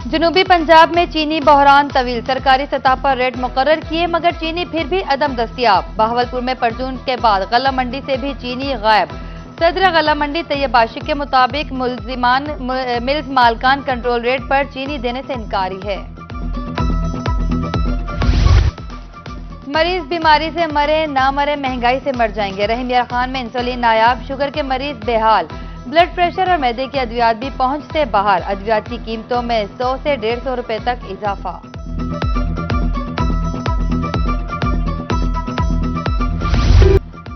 जनूबी पंजाब में चीनी बहरान तवील, सरकारी सतह पर रेट मुकर्रर किए मगर चीनी फिर भी अदम दस्तियाब। बहावलपुर में परचून के बाद गला मंडी से भी चीनी गायब। सदर गला मंडी तैयब आशिक के मुताबिक मिल्स मालकान कंट्रोल रेट पर चीनी देने से इनकारी है। मरीज बीमारी से मरे ना मरे, महंगाई से मर जाएंगे। रहीम यार खान में इंसुलिन नायाब, शुगर के मरीज बेहाल। ब्लड प्रेशर और मैदे की अद्वियात भी पहुंच से बाहर। अद्वियात की कीमतों में 100 से 150 रुपए तक इजाफा।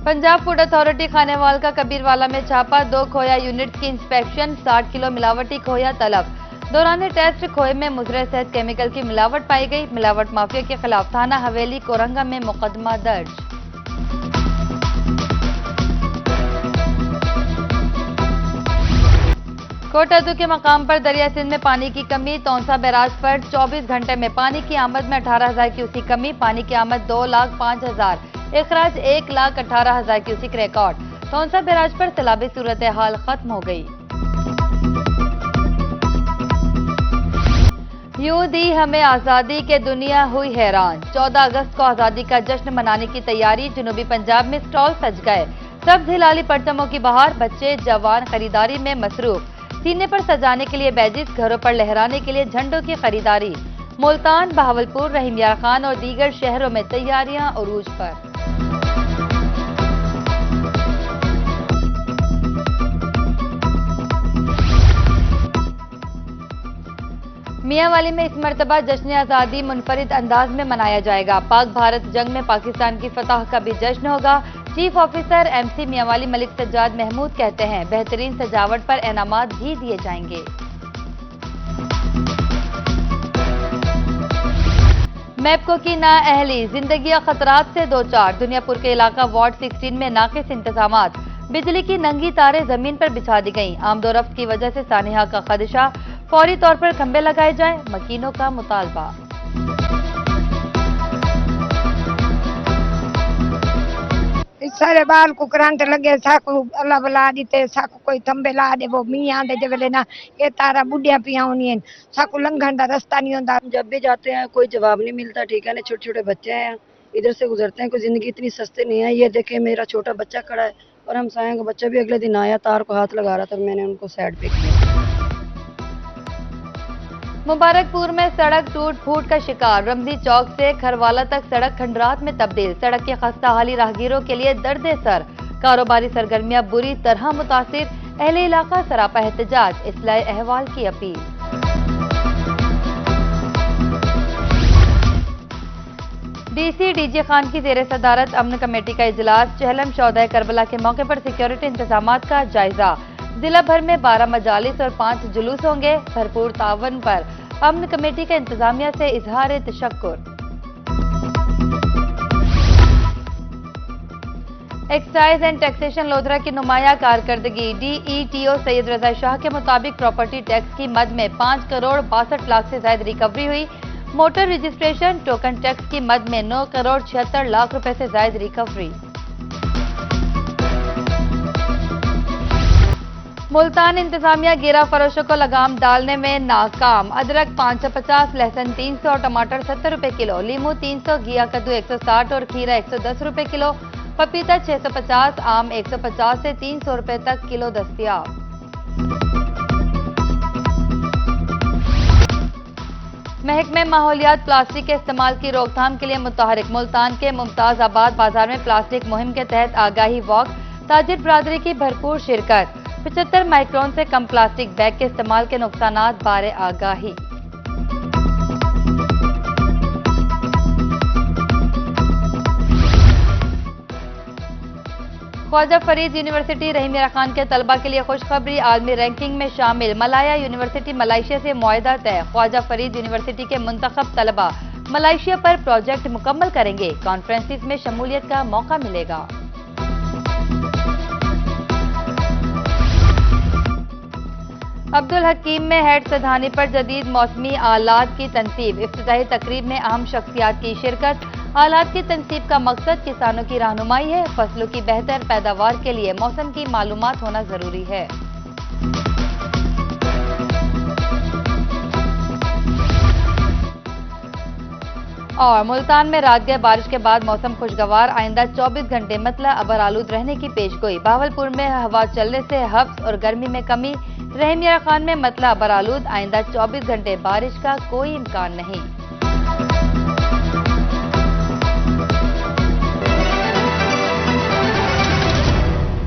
पंजाब फूड अथॉरिटी खानेवाल का कबीरवाला में छापा। 2 खोया यूनिट्स की इंस्पेक्शन, 60 किलो मिलावटी खोया तलब। दौरान टेस्ट खोए में मुजरे सेहत केमिकल की मिलावट पाई गई। मिलावट माफिया के खिलाफ थाना हवेली कोरंगा में मुकदमा दर्ज। कोटादू के मकाम पर दरिया सिंध में पानी की कमी। तौंसा बैराज पर 24 घंटे में पानी की आमद में 18,000 क्यूसिक कमी। पानी की आमद 2,05,000, इखराज 1,18,000 क्यूसिक रिकॉर्ड। तौंसा बैराज पर सैलाबी सूरत हाल खत्म हो गई। यूं दी हमें आजादी के दुनिया हुई हैरान। 14 अगस्त को आजादी का जश्न मनाने की तैयारी। जनूबी पंजाब में स्टॉल सज गए। सब्ज हिलाली परचमों की बहार। बच्चे जवान खरीदारी में मसरूफ। सीने पर सजाने के लिए बैजिस, घरों पर लहराने के लिए झंडों की खरीदारी। मुल्तान, बहावलपुर, रहीम यार खान और दीगर शहरों में तैयारियां उरूज पर। मियांवाली में इस मर्तबा जश्न आजादी मुनफरिद अंदाज में मनाया जाएगा। पाक भारत जंग में पाकिस्तान की फतह का भी जश्न होगा। Chief officer MC Mianwali Malik Sajjad Mahmood कहते हैं बेहतरीन सजावट पर इनामात भी दिए जाएंगे। मैपको की नाअहली, जिंदगी खतरात से दो चार। दुनियापुर के इलाका वार्ड 16 में नाकिस इंतजामात। बिजली की नंगी तारें जमीन पर बिछा दी गईं। आमदोरफ्त की वजह से सानिहा का खदशा। फौरी तौर पर खंबे लगाए जाएं, मकीनों का मुतालबा। सारे बाल को करंट लगे, साकू अल्लाह बला दीते, साकू कोई थंबे ला दे। वो मियां दे वेले ना ये तारा बुढ़िया पिया होनी है, साकू लंघन दा रास्ता नहीं होता। जब भी जाते हैं कोई जवाब नहीं मिलता। ठीक है ना, छोटे छोटे बच्चे हैं, इधर से गुजरते हैं। कोई जिंदगी इतनी सस्ती नहीं है। ये देखे मेरा छोटा बच्चा खड़ा है और हम साया का बच्चा भी अगले दिन आया, तार को हाथ लगा रहा था, मैंने उनको साइड पे किया। मुबारकपुर में सड़क टूट फूट का शिकार। रमजी चौक से खरवाला तक सड़क खंडरात में तब्दील। सड़क के खस्ता हाली राहगीरों के लिए दर्द सर। कारोबारी सरगर्मियां बुरी तरह मुतासिर। अहले इलाका सरापा एहतजाज। इस्लाह अहवाल की अपील। डीसी डीजे खान की जेर सदारत अमन कमेटी का इजलास। चहलम शौदा करबला के मौके पर सिक्योरिटी इंतजामात का जायजा। जिला भर में 12 मजालिस और 5 जुलूस होंगे। भरपूर तावन पर अमन कमेटी का इंतजामिया से इजहार तशक्कुर। एक्साइज एंड टैक्सेशन लोधरा की नुमाया कारकर्दगी। डीईटीओ सैयद रजा शाह के मुताबिक प्रॉपर्टी टैक्स की मद में 5 करोड़ 62 लाख से ज्यादा रिकवरी हुई। मोटर रजिस्ट्रेशन टोकन टैक्स की मद में 9 करोड़ 76 लाख रुपए से ज्यादा रिकवरी। मुल्तान इंतजामिया गिरा फरोशों को लगाम डालने में नाकाम। अदरक 550, लहसुन 300 और टमाटर 70 रुपए किलो। लीमू 300, घिया कद्दू 160 और खीरा 110 रुपए किलो। पपीता 650, आम 150 से 300 रुपए तक किलो दस्तयाब। महकमे माहौलियात प्लास्टिक के इस्तेमाल की रोकथाम के लिए मुतहरिक। मुल्तान के मुमताज आबाद बाजार में प्लास्टिक मुहिम के तहत आगाही वॉक। ताजिर बरादरी की भरपूर शिरकत। 75 माइक्रोन से कम प्लास्टिक बैग के इस्तेमाल के नुकसानात बारे आगाही। ख्वाजा फरीद यूनिवर्सिटी रहीम यार खान के तलबा के लिए खुशखबरी। आलमी रैंकिंग में शामिल। मलाया यूनिवर्सिटी मलेशिया से मुआहदा तय। ख्वाजा फरीद यूनिवर्सिटी के मुंतखब तलबा मलेशिया पर प्रोजेक्ट मुकम्मल करेंगे। कॉन्फ्रेंसिस में शमूलियत का मौका मिलेगा। अब्दुल हकीम में हैड सधानी पर जदीद मौसमी आलात की तनसीब। इफ्तिताही तकरीब में अहम शख्सियात की शिरकत। आलात की तनसीब का मकसद किसानों की रहनुमाई है। फसलों की बेहतर पैदावार के लिए मौसम की मालूमात होना जरूरी है। और मुल्तान में रात गए बारिश के बाद मौसम खुशगवार, आइंदा 24 घंटे मतला अबर आलूद रहने की पेशगोई। बहावलपुर में हवा चलने से हफ्स और गर्मी में कमी। रहीमिया खान में मतला अबर आलूद, आइंदा 24 घंटे बारिश का कोई इम्कान नहीं।